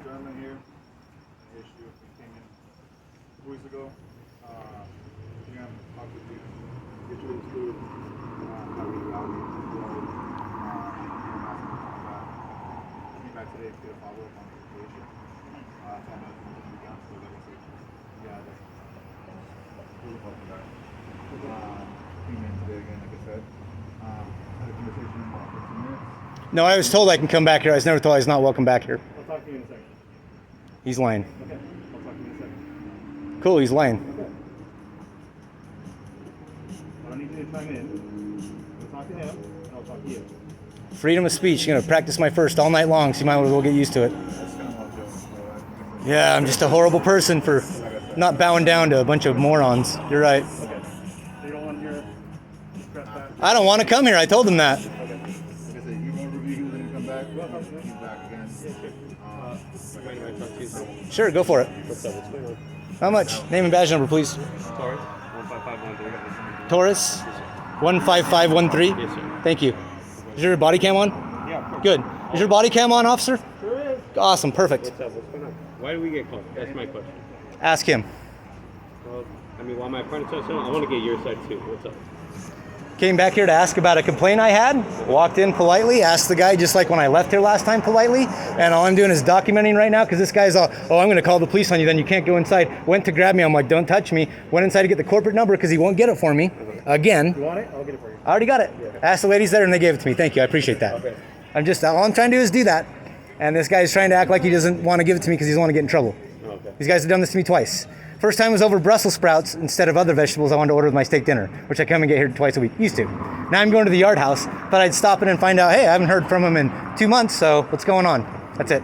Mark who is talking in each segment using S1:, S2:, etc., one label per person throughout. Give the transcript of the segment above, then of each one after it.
S1: German here. An issue we came in 2 weeks ago. We're going to talk with you, get you this food, how we value the road. Came back today to get a follow-up on the situation. So I know it's going to be done, so like I said, yeah, that's really helping that. Came in today again, like I said. Had a conversation in about 15 minutes.
S2: No, I was told I can come back here. I was never told I was not welcome back here.
S1: I'll talk to you in a second.
S2: He's lying.
S1: Okay, I'll talk to you in a second.
S2: Cool, he's lying.
S1: Okay. I don't need you to chime in. I'll talk to him, and I'll talk to you.
S2: Freedom of speech. You're going to practice my first all night long, so you might as well get used to it.
S1: That's kind of what I'm doing. So
S2: Yeah, I'm just a horrible person for not bowing down to a bunch of morons. You're right.
S1: okay. So you don't want your trespass?
S2: I don't want to come here. I told him that.
S1: Okay. Like I said, you're going to review, then you come back. He's back again.
S2: Sure, go for it.
S3: What's up? What's going on?
S2: How much? Name and badge number, please.
S3: Taurus, 15513.
S2: Taurus, 15513.
S3: Yes, sir.
S2: Thank you. Is your body cam on?
S3: Yeah, of course.
S2: Good. Is your body cam on, officer?
S3: Sure is.
S2: Awesome, perfect.
S3: What's up? What's going on? Why do we get caught? That's my question.
S2: Ask him.
S3: Well, I mean, while my partner says so, I want to get your side too. What's up?
S2: Came back here to ask about a complaint I had. Walked in politely, asked the guy just like when I left here last time politely. And all I'm doing is documenting right now because this guy's all, oh, I'm going to call the police on you, then you can't go inside. Went to grab me. I'm like, don't touch me. Went inside to get the corporate number because he won't get it for me. Again.
S1: You want it? I'll get it for you.
S2: I already got it.
S1: Yeah.
S2: Asked the ladies there and they gave it to me. Thank you. I appreciate that.
S1: Okay.
S2: All I'm trying to do is do that. And this guy's trying to act like he doesn't want to give it to me because he doesn't want to get in trouble.
S3: Okay.
S2: These guys have done this to me twice. First time was over Brussels sprouts instead of other vegetables I wanted to order with my steak dinner, which I come and get here twice a week. Used to. Now I'm going to the Yard House, but I'd stop in and find out, hey, I haven't heard from him in 2 months, so what's going on? That's it.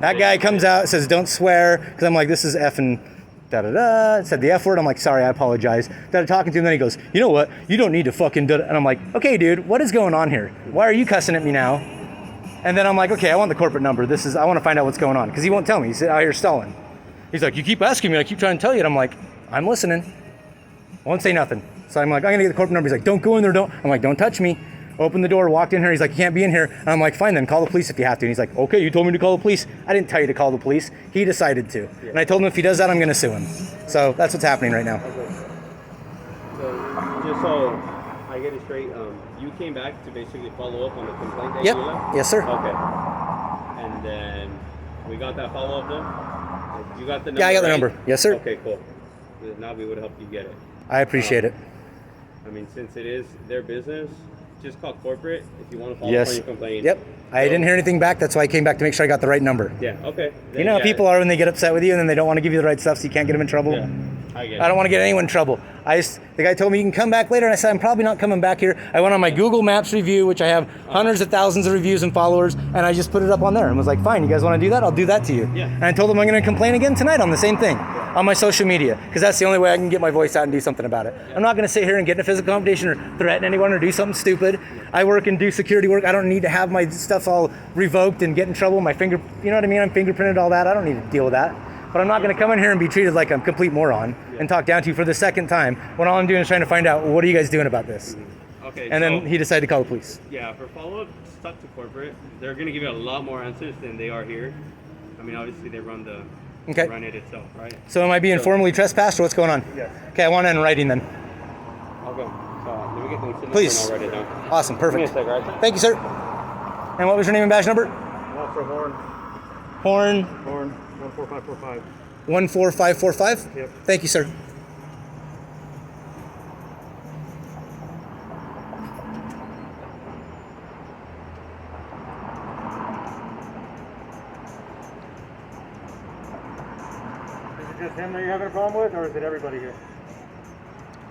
S2: That guy comes out, says don't swear, because I'm like, this is effing da-da-da. Said the F word. I'm like, sorry, I apologize. Started talking to him, then he goes, you know what? You don't need to fucking do it. And I'm like, okay, dude, what is going on here? Why are you cussing at me now? And then I'm like, okay, I want the corporate number. I want to find out what's going on, because he won't tell me. He's out here stalling. He's like, you keep asking me, I keep trying to tell you. And I'm like, I'm listening. I won't say nothing. So I'm like, I'm gonna get the corporate number. He's like, don't go in there, don't. I'm like, don't touch me. Opened the door, walked in here. He's like, you can't be in here. And I'm like, fine then, call the police if you have to. And he's like, okay, you told me to call the police. I didn't tell you to call the police. He decided to. Yeah. And I told him if he does that, I'm gonna sue him. So that's what's happening right now.
S3: Okay. So, just so I get it straight, you came back to basically follow up on the complaint that
S2: Yep.
S3: you left?
S2: Yes, sir.
S3: Okay. And then we got that follow-up then? You got the number?
S2: Yeah, I got the
S3: right?
S2: number. Yes, sir.
S3: Okay, cool. Now we would help you get it.
S2: I appreciate it.
S3: I mean, since it is their business, just call corporate if you want to follow up on
S2: Yes.
S3: your complaint.
S2: Yep. I didn't hear anything back. That's why I came back to make sure I got the right number.
S3: Yeah, okay.
S2: You know how people are when they get upset with you and then they don't want to give you the right stuff so you can't get them in trouble?
S3: Yeah, I get it.
S2: I don't want to get anyone in trouble. The guy told me you can come back later, and I said I'm probably not coming back here. I went on my Google Maps review, which I have hundreds of thousands of reviews and followers, and I just put it up on there and was like, fine, you guys want to do that? I'll do that to you.
S3: Yeah.
S2: And I told them I'm going to complain again tonight on the same thing on my social media, because that's the only way I can get my voice out and do something about it. I'm not going to sit here and get in a physical confrontation or threaten anyone or do something stupid. I work and do security work. I don't need to have my stuff all revoked and get in trouble. My finger, you know what I mean? I'm fingerprinted, all that. I don't need to deal with that. But I'm not going to come in here and be treated like I'm a complete moron and talk down to you for the second time when all I'm doing is trying to find out, what are you guys doing about this?
S3: Okay.
S2: And then he decided to call the police.
S3: Yeah, for follow-up, stuck to corporate. They're going to give you a lot more answers than they are here. I mean, obviously they run it itself, right?
S2: So am I being formally trespassed or what's going on?
S1: Yes.
S2: Okay, I want it in writing then.
S3: Okay. So let me get things in
S2: Please.
S3: and I'll write it down.
S2: Awesome, perfect.
S3: Give me a sec, right?
S2: Thank you, sir. And what was your name and badge number?
S1: Officer Horn.
S2: Horn.
S1: Horn. 14545.
S2: 14545?
S1: Yep.
S2: Thank you, sir.
S1: Is it just him that you're having a problem with, or is it everybody here?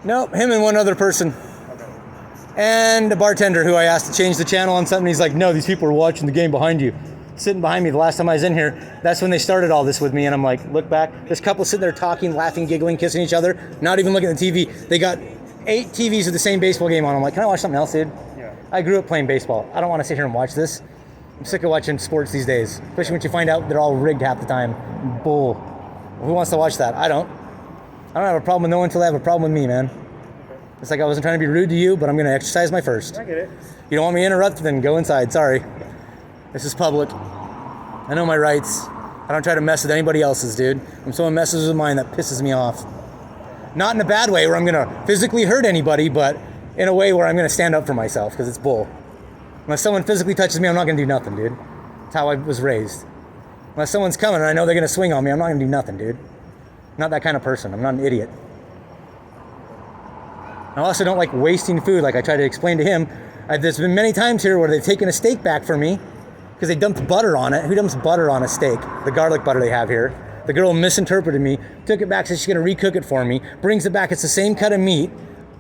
S2: Nope, him and one other person.
S1: Okay.
S2: And a bartender who I asked to change the channel on something. He's like, no, these people are watching the game behind you. Sitting behind me the last time I was in here, that's when they started all this with me, and I'm like, look back, this couple sitting there talking, laughing, giggling, kissing each other, not even looking at the TV. They got 8 TVs with the same baseball game on. I'm like, can I watch something else, dude?
S1: Yeah.
S2: I grew up playing baseball. I don't want to sit here and watch this. I'm sick of watching sports these days, especially when you find out they're all rigged half the time. Bull. Who wants to watch that? I don't. I don't have a problem with no one until they have a problem with me, man. It's like I wasn't trying to be rude to you, but I'm going to exercise my first.
S1: I get it.
S2: You don't want me interrupted, then go inside. Sorry. This is public. I know my rights. I don't try to mess with anybody else's, dude. When someone messes with mine, that pisses me off. Not in a bad way where I'm gonna physically hurt anybody, but in a way where I'm gonna stand up for myself, because it's bull. Unless someone physically touches me, I'm not gonna do nothing, dude. That's how I was raised. Unless someone's coming and I know they're gonna swing on me, I'm not gonna do nothing, dude. I'm not that kind of person. I'm not an idiot. I also don't like wasting food, like I try to explain to him. There's been many times here where they've taken a steak back for me because they dumped butter on it. Who dumps butter on a steak? The garlic butter they have here. The girl misinterpreted me, took it back, said she's gonna recook it for me, brings it back, it's the same cut of meat.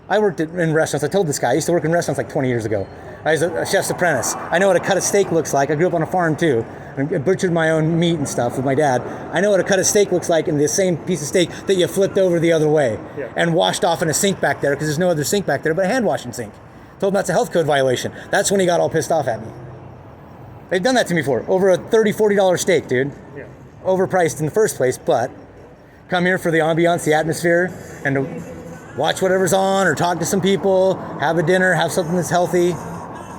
S2: I worked in restaurants. I told this guy, I used to work in restaurants like 20 years ago. I was a chef's apprentice. I know what a cut of steak looks like. I grew up on a farm too. I butchered my own meat and stuff with my dad. I know what a cut of steak looks like in the same piece of steak that you flipped over the other way and washed off in a sink back there because there's no other sink back there but a hand washing sink. Told him that's a health code violation. That's when he got all pissed off at me. They've done that to me before. Over a $30, $40 steak, dude. Yeah. Overpriced in the first place, but come here for the ambiance, the atmosphere, and to watch whatever's on or talk to some people, have a dinner, have something that's healthy.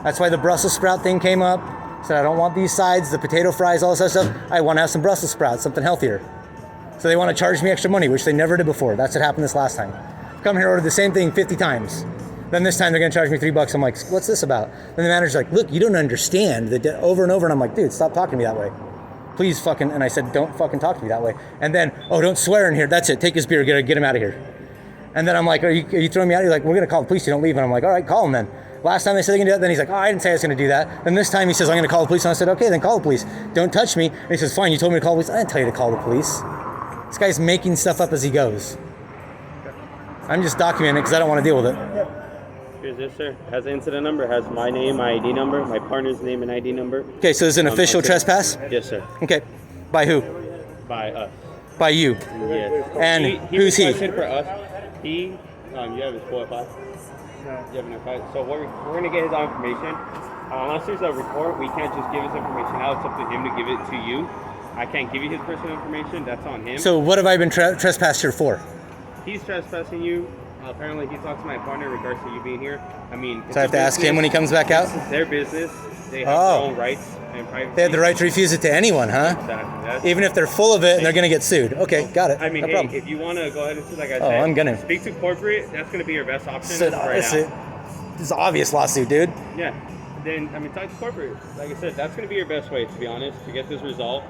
S2: That's why the Brussels sprout thing came up. Said I don't want these sides, the potato fries, all this other stuff. I want to have some Brussels sprouts, something healthier. So they want to charge me extra money, which they never did before. That's what happened this last time. Come here, order the same thing 50 times. Then this time they're going to charge me $3. I'm like, what's this about? Then the manager's like, look, you don't understand. Over and over, and I'm like, dude, stop talking to me that way. Please fucking, and I said, don't fucking talk to me that way. And then, oh, don't swear in here. That's it. Take his beer. Get him out of here. And then I'm like, are you throwing me out? You're like, we're going to call the police. You don't leave. And I'm like, all right, call him then. Last time they said they're going to do that. Then he's like, oh, I didn't say I was going to do that. Then this time he says, I'm going to call the police. And I said, okay, then call the police. Don't touch me. And he says, fine, you told me to call the police. I didn't tell you to call the police. This guy's making stuff up as he goes. I'm just documenting it because I don't want to deal with it.
S3: Here's this, sir. Has the incident number, has my name, my ID number, my partner's name and ID number.
S2: Okay, so it's an official trespass?
S3: Yes, sir.
S2: Okay. By who?
S3: By us.
S2: By you?
S3: Yes.
S2: And who's he?
S3: For us, you have his 4 or 5? No. You have enough 5? So we're going to get his information. Unless there's a report, we can't just give his information out. It's up to him to give it to you. I can't give you his personal information. That's on him.
S2: So what have I been trespassed here for?
S3: He's trespassing you. Apparently, he talked to my partner in regards to you being here. I mean,
S2: so I have to ask him when he comes back out?
S3: It's their business. They have their own rights and privacy.
S2: They have the right to refuse it to anyone, huh?
S3: Exactly.
S2: Even if they're full of it and they're going to get sued. Okay, got it.
S3: I mean,
S2: no problem.
S3: If you want to go ahead and sue, like I said,
S2: I'm going to.
S3: Speak to corporate. That's going to be your best option
S2: It's an obvious lawsuit, dude.
S3: Yeah. Then, I mean, talk to corporate. Like I said, that's going to be your best way, to be honest, to get this resolved.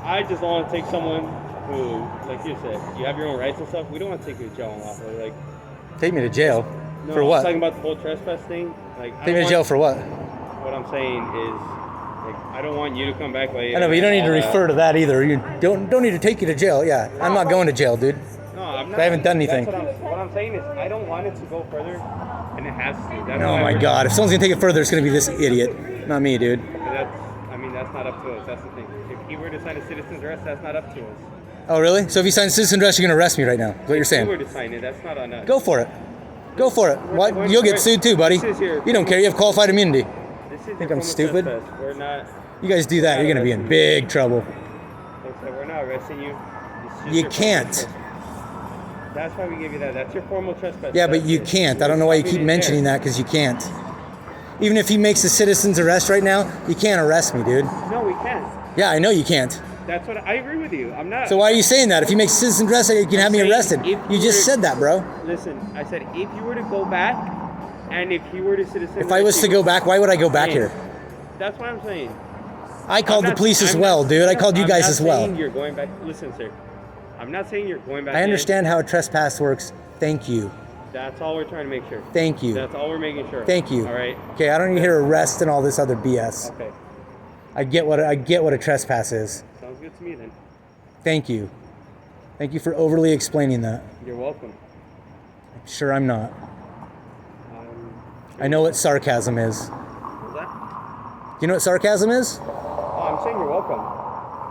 S3: I just want to take someone who, like you said, you have your own rights and stuff. We don't want to take you to jail unlawfully. Like,
S2: take me to jail?
S3: No,
S2: for what?
S3: I'm talking about the whole trespass thing. Like,
S2: take me to jail for what?
S3: What I'm saying is, like, I don't want you to come back later.
S2: I know, but you don't need to refer to that either. You don't need to take you to jail. Yeah, I'm not going to jail, dude.
S3: No, I'm not.
S2: I haven't done anything.
S3: What I'm saying is, I don't want it to go further, and it has to. That's
S2: oh my God! If someone's gonna take it further, it's gonna be this idiot, not me, dude.
S3: That's not up to us. That's the thing. If he were to sign a citizen's arrest, that's not up to us.
S2: Oh, really? So if you sign a citizen's arrest, you're gonna arrest me right now? Is what you're saying?
S3: If you were to sign it, that's not on us.
S2: Go for it. Go for it. What? You'll get sued too, buddy. You don't care. You have qualified immunity.
S3: You
S2: think I'm stupid?
S3: We're not.
S2: You guys do that, you're gonna be in big trouble.
S3: Like I said, we're not arresting you.
S2: You can't.
S3: That's why we give you that. That's your formal trespass.
S2: Yeah, but you can't. I don't know why you keep mentioning that, because you can't. Even if he makes a citizen's arrest right now, you can't arrest me, dude.
S3: No, we can't.
S2: Yeah, I know you can't.
S3: That's what I agree with you. I'm not.
S2: So why are you saying that? If he makes a citizen's arrest, you can have me arrested. You just said that, bro.
S3: Listen, I said if you were to go back, and if he were to citizen.
S2: If I was to go back, why would I go back here?
S3: That's what I'm saying.
S2: I called the police as well, dude. I called you guys as well.
S3: I'm not saying you're going back. Listen, sir. I'm not saying you're going back.
S2: I understand how a trespass works. Thank you.
S3: That's all we're trying to make sure.
S2: Thank you.
S3: That's all we're making sure.
S2: Thank you.
S3: All right.
S2: Okay, I don't need to hear arrest and all this other BS.
S3: Okay.
S2: I get what a trespass is.
S3: Sounds good to me then.
S2: Thank you. Thank you for overly explaining that.
S3: You're welcome.
S2: Sure, I'm not. I know what sarcasm is.
S3: What's that?
S2: Do you know what sarcasm is?
S3: Oh, I'm saying you're welcome.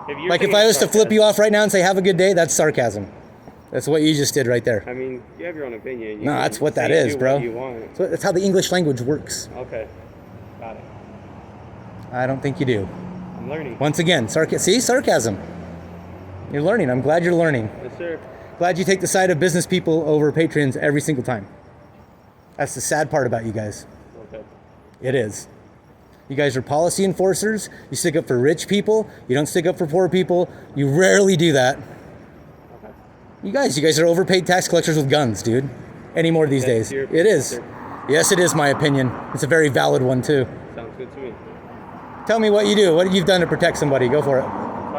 S2: If I was to flip you off right now and say, have a good day, that's sarcasm. That's what you just did right there.
S3: I mean, you have your own opinion.
S2: No, that's what that is, bro.
S3: What you want.
S2: So that's how the English language works.
S3: Okay. Got it.
S2: I don't think you do.
S3: I'm learning.
S2: Once again, see, sarcasm. You're learning. I'm glad you're learning.
S3: Yes, sir.
S2: Glad you take the side of business people over patrons every single time. That's the sad part about you guys.
S3: Okay.
S2: It is. You guys are policy enforcers. You stick up for rich people. You don't stick up for poor people. You rarely do that.
S3: Okay.
S2: You guys are overpaid tax collectors with guns, dude. Any more these days. It is.
S3: Sir.
S2: Yes, it is my opinion. It's a very valid one, too.
S3: Sounds good to me.
S2: Tell me what you do. What you've done to protect somebody. Go for it.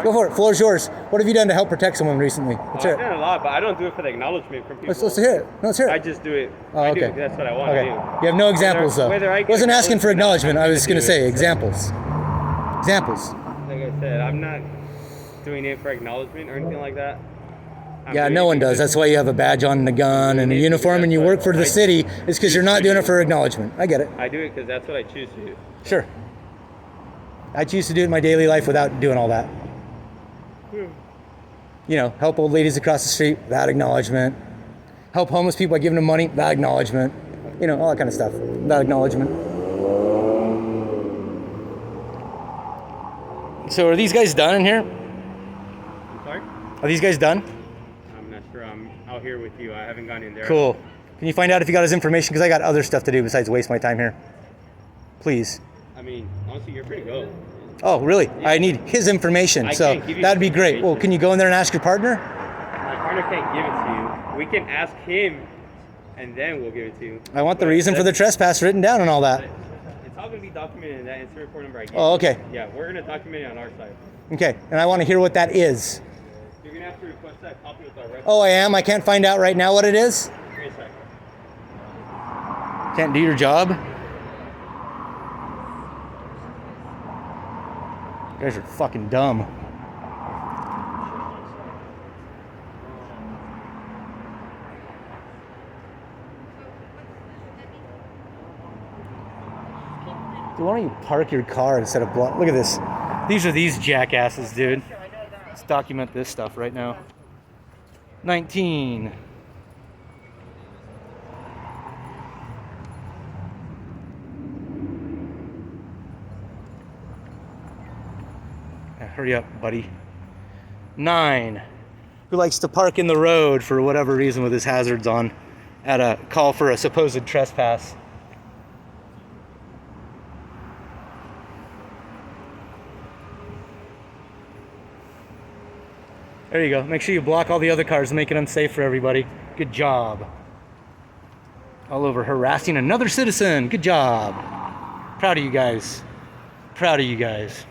S2: Go for it. Floor's yours. What have you done to help protect someone recently? Let's hear
S3: I've
S2: it.
S3: done a lot, but I don't do it for the acknowledgement from people.
S2: Let's hear it. No, let's hear it.
S3: I just do it.
S2: Oh,
S3: I
S2: okay.
S3: do it. That's what I want
S2: Okay.
S3: to do.
S2: You have no examples, though.
S3: Whether I
S2: Wasn't asking for acknowledgement. I was going to
S3: do
S2: say
S3: it.
S2: examples. Examples.
S3: Like I said, I'm not doing it for acknowledgement or anything like that.
S2: Yeah, no one does. That's why you have a badge on and a gun and a uniform and you work for the city. It's because you're not doing it for acknowledgement. I get it.
S3: I do it because that's what I choose to do.
S2: Sure. I choose to do it in my daily life without doing all that. You know, help old ladies across the street without acknowledgement. Help homeless people by giving them money without acknowledgement. You know, all that kind of stuff without acknowledgement. So are these guys done in here?
S3: I'm sorry?
S2: Are these guys done?
S3: I'm not sure. I'm out here with you. I haven't gone in there.
S2: Cool. Can you find out if he got his information? Because I got other stuff to do besides waste my time here. Please.
S3: I mean, honestly, you're pretty good.
S2: Oh, really? Yeah. I need his information, so that'd be great. Well, can you go in there and ask your partner?
S3: My partner can't give it to you. We can ask him, and then we'll give it to you.
S2: I want the reason for the trespass written down and all that.
S3: It's all going to be documented in that incident report number I gave.
S2: Oh, okay.
S3: Yeah, we're going to document it on our side.
S2: Okay, and I want to hear what that is.
S3: You're going to have to request that copy with our record.
S2: Oh, I am? I can't find out right now what it is?
S3: Wait a second.
S2: Can't do your job? You guys are fucking dumb. Dude, why don't you park your car instead of block? Look at this. These are these jackasses, dude. Let's document this stuff right now. 19. Hurry up, buddy. 9. Who likes to park in the road for whatever reason with his hazards on at a call for a supposed trespass? There you go. Make sure you block all the other cars, making them safe for everybody. Good job. All over harassing another citizen. Good job. Proud of you guys. Proud of you guys.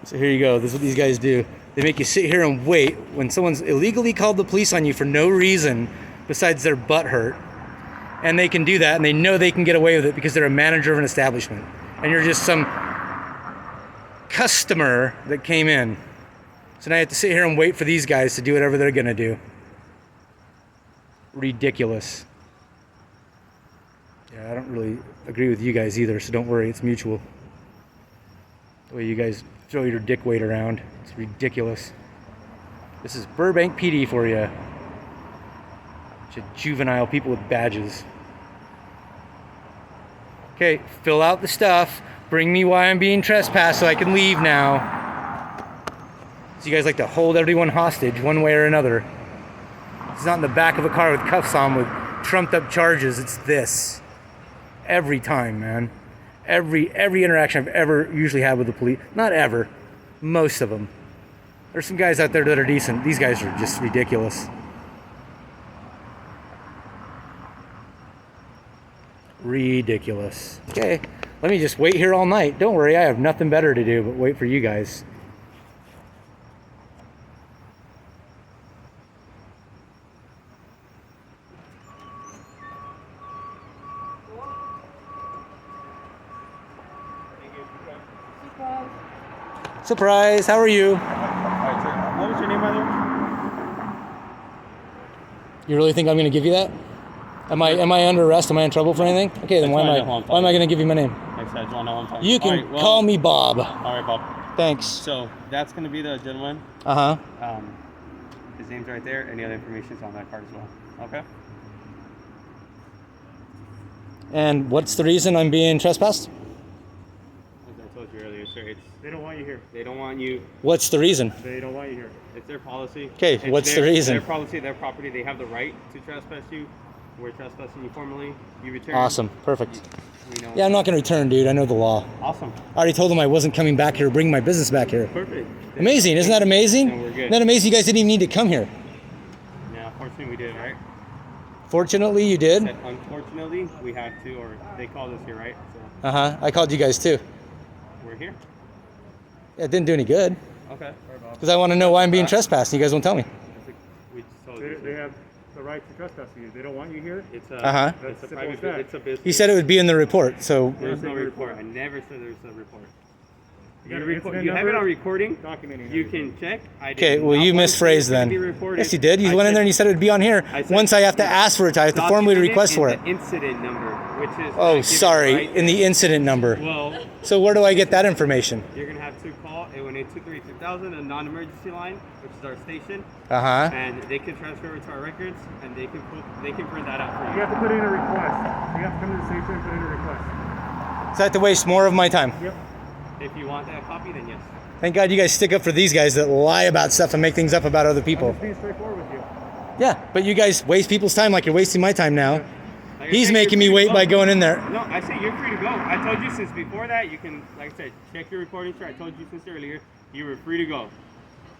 S2: So here you go. This is what these guys do. They make you sit here and wait when someone's illegally called the police on you for no reason besides their butt hurt. And they can do that, and they know they can get away with it because they're a manager of an establishment. And you're just some customer that came in. So now you have to sit here and wait for these guys to do whatever they're gonna do. Ridiculous. Yeah, I don't really agree with you guys either, so don't worry, it's mutual. The way you guys throw your dick weight around, it's ridiculous. This is Burbank PD for you. Bunch of juvenile people with badges. Okay, fill out the stuff. Bring me why I'm being trespassed so I can leave now. So you guys like to hold everyone hostage one way or another. It's not in the back of a car with cuffs on with trumped up charges. It's this. Every time, man. Every interaction I've ever usually had with the police. Not ever. Most of them. There's some guys out there that are decent. These guys are just ridiculous. Ridiculous. Okay, let me just wait here all night. Don't worry, I have nothing better to do but wait for you guys. Surprise, how are you?
S3: Alright, sir. What was your name, by the way?
S2: You really think I'm going to give you that? Am I under arrest? Am I in trouble for anything? Okay, then why am I going to give you my name?
S3: Like I said, I just want to know what I'm talking
S2: You can call me Bob.
S3: Alright, Bob.
S2: Thanks.
S3: So, that's going to be the gentleman.
S2: Uh-huh.
S3: His name's right there. Any other information's on that card as well. Okay.
S2: And what's the reason I'm being trespassed?
S3: As I told you earlier, sir,
S1: They don't want you here.
S3: they don't want you.
S2: What's the reason?
S1: They don't want you here.
S3: It's their policy.
S2: Okay,
S3: It's
S2: what's the reason?
S3: Their policy, their property. They have the right to trespass you. We're trespassing you formally. You return.
S2: Awesome. Perfect.
S3: We know.
S2: Yeah, I'm not going to return, dude. I know the law.
S3: Awesome.
S2: I already told them I wasn't coming back here, bringing my business back here.
S3: Perfect.
S2: Amazing. Isn't that amazing?
S3: And we're good.
S2: Isn't that amazing? You guys didn't even need to come here.
S3: Yeah, fortunately we did, right?
S2: Fortunately, you did.
S3: Said, unfortunately, we had to, or they called us here, right? So
S2: I called you guys too.
S3: we're here.
S2: Yeah, it didn't do any good.
S3: Okay.
S2: Because I want to know why I'm being trespassed, and you guys won't tell me.
S3: We just told
S1: They,
S3: you.
S1: they have the right to trespass you. They don't want you here.
S3: It's a,
S2: Uh-huh.
S3: it's a
S1: Simple
S3: private
S1: as that.
S3: it's a business.
S2: He said it would be in the report, so
S3: There's no
S1: Where's the
S3: report.
S1: report?
S3: I never said there's a report.
S1: You got
S3: You,
S1: an
S3: record,
S1: incident
S3: you have it
S1: number?
S3: on recording.
S1: Documenting
S3: You
S1: everything.
S3: can check. I
S2: okay.
S3: did
S2: Well,
S3: not
S2: you
S3: want
S2: misphrased
S3: it to
S2: then.
S3: be reported.
S2: Yes, you did. You
S3: I
S2: went in
S3: said-
S2: there and you said it would be on here.
S3: I said-
S2: Once I have to ask for it, I have to formally
S3: Documented
S2: request for
S3: in
S2: it.
S3: the incident number, which is.
S2: Oh,
S3: given
S2: sorry.
S3: right-
S2: In the incident number.
S3: Well,
S2: So where do I get that information?
S3: you're gonna have to call 818-233-2000, a non-emergency line, which is our station,
S2: Uh-huh.
S3: and they can transfer it to our records, and they can print that out for
S1: You
S3: you.
S1: have to put in a request. You have to come to the station and put in a request.
S2: So I have to waste more of my time.
S1: Yep.
S3: If you want that copy, then yes.
S2: Thank God you guys stick up for these guys that lie about stuff and make things up about other
S1: I'm
S2: people.
S1: just being straightforward with you.
S2: Yeah, but you guys waste people's time like you're wasting my time now.
S3: Like I
S2: He's
S3: said,
S2: making
S3: you're
S2: me
S3: free
S2: wait
S3: to
S2: by
S3: go.
S2: going in there.
S3: No, I said you're free to go. I told you since before that, you can, like I said, check your recording. I told you since earlier, you were free to go.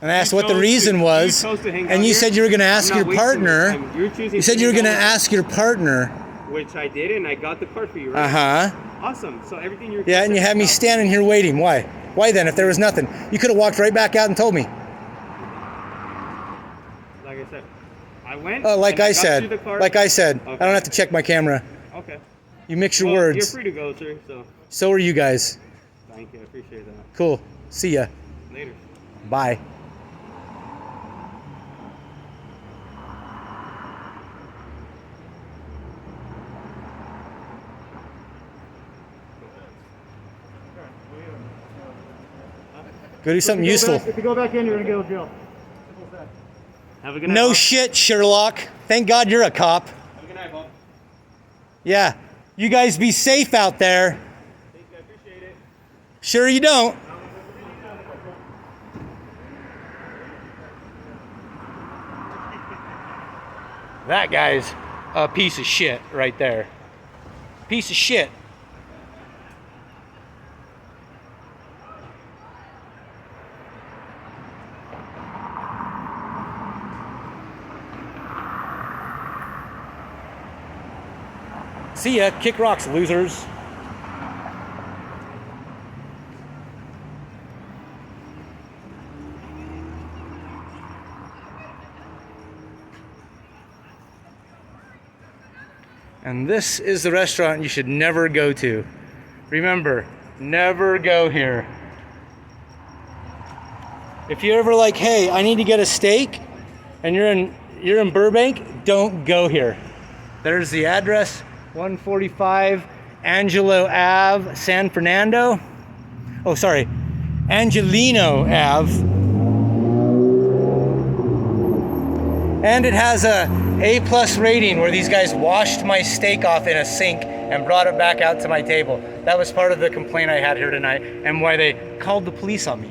S2: And I asked
S3: You
S2: what the
S3: chose
S2: reason
S3: to-
S2: was,
S3: you chose to hang out
S2: and you
S3: here.
S2: said you were going to ask
S3: I'm
S2: your
S3: not wasting
S2: partner.
S3: time. You're choosing
S2: You said
S3: to
S2: you were
S3: hang
S2: going to
S3: out with-
S2: ask your partner.
S3: Which I did, and I got the card for you, right?
S2: Uh-huh.
S3: Awesome. So everything you're.
S2: Yeah, and you had me standing here waiting. Why? Why then, if there was nothing? You could have walked right back out and told me.
S3: Like I said, I went.
S2: Oh, like
S3: and
S2: I
S3: got
S2: said.
S3: you the card.
S2: Like I said. I
S3: Okay.
S2: don't have to check my camera.
S3: Okay.
S2: You mix your
S3: Well, You're
S2: words.
S3: free to go, sir. So
S2: So are you guys.
S3: thank you. I appreciate that.
S2: Cool. See ya.
S3: Later.
S2: Bye. Go do something useful.
S1: If you go back in, you're gonna go to jail. Simple as that.
S3: Have a good night.
S2: No
S3: Bob.
S2: shit, Sherlock. Thank God you're a cop.
S3: Have a good night, Bob.
S2: Yeah. You guys be safe out there.
S3: Thank you. I appreciate it.
S2: Sure you don't. That guy's a piece of shit right there. Piece of shit. See ya. Kick rocks, losers. And this is the restaurant you should never go to. Remember, never go here. If you're ever like, hey, I need to get a steak, and you're in Burbank, don't go here. There's the address, 145 Angelo Ave, San Fernando. Oh, sorry, Angelino Ave. And it has a A+ rating where these guys washed my steak off in a sink and brought it back out to my table. That was part of the complaint I had here tonight and why they called the police on me.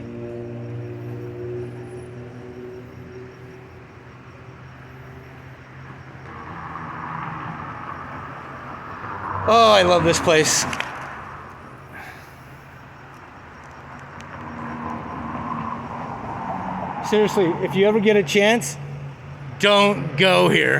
S2: Oh, I love this place. Seriously, if you ever get a chance, don't go here.